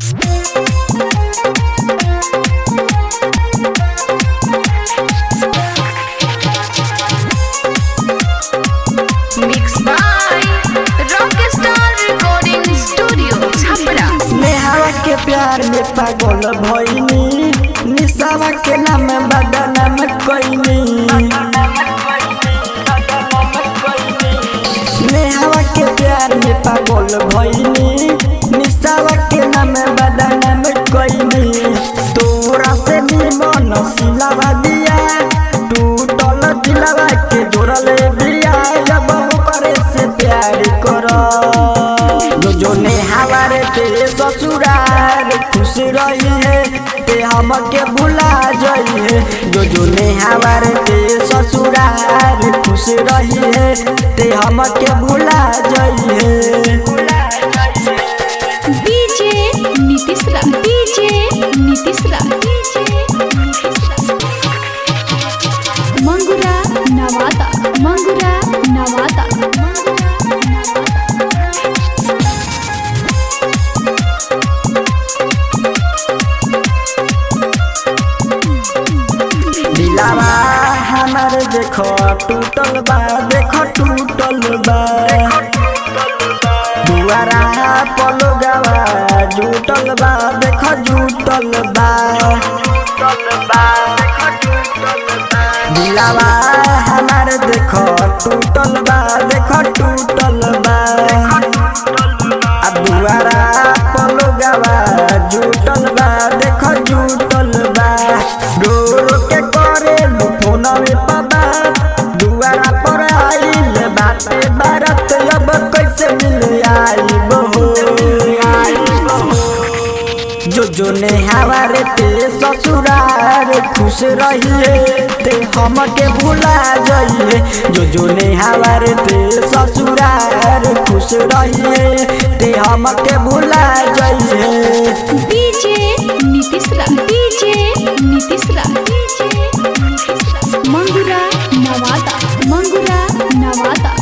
Mixed by Rockstar Recording Studio, Chhapra. नेहावा के प्यार में पागल भइनी, निशावा के नाम बदनाम कइनी। नेहावा के प्यार में पागल भइनी, निशावा के नाम बदनाम कइनी। तोरा से निमन सिलावा दिया, टूटल दिलवा के जोड़ल बिया। जब करे से प्यार करो जो नेहावा रे तेरे ससुराल खुश रही है, ते हमके भुला जाई है। जो नेहावा रे तेरे ससुराल खुश रही है, ते हमके भुला जाई है। डीजे नीतीश रा, डीजे नीतीश रा, मंगुरा नवादा, मंगुरा नवादा। दिलावा हमार देखो टूटल बा, देखो टूटल बा। दुआरा पलोगावा जुटल बा, देखो जुटल बा। दिलावा हमार देखो टूटल बा, देखो टूटल बा। दुआरा पलोगावा जुटल बा, देखो जुटल बा। रो रो के करे फोन में पाबा, दुआरा पर आइल बाते बारत। अब कैसे मिल आइब हो, जो नेहावा रे ते ससुराल खुश रहिए, ते हमके भुला जाइए। जो नेहावा रे ते ससुराल खुश रहिए, ते हमके भुला जाइए। डीजे नीतीश रा, डीजे नीतीश रा, मंगुरा नवादा, मंगुरा नवादा।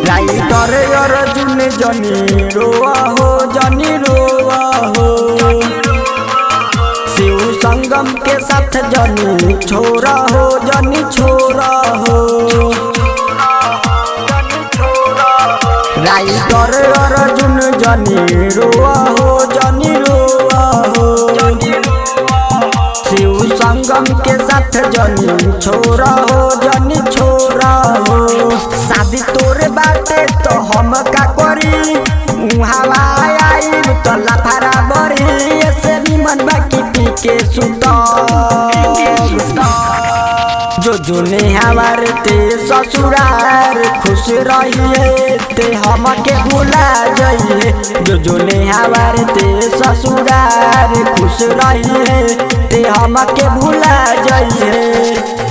राइटर अर्जुन जनी रोआ हो, जनी रोआ हो। शिव संगम के साथ जनी छोरा हो, जनी छोरा हो। राइटर अर्जुन जनी रोआ हो, जनी रोआ हो। शिव संगम के साथ जनी छोरा हो, जनी छोरा हो। शादी तोरे बाटे तो हम का करी, हवा आई तो लाफारा बरी। ऐसे निमन बाकी पी के सुता। जो नेहावा रे ते ससुराल खुश रहिए, ते हमके भुला जाइए। जो नेहावा रे ते ससुराल खुश रहिए, ते हमके भुला जाइए।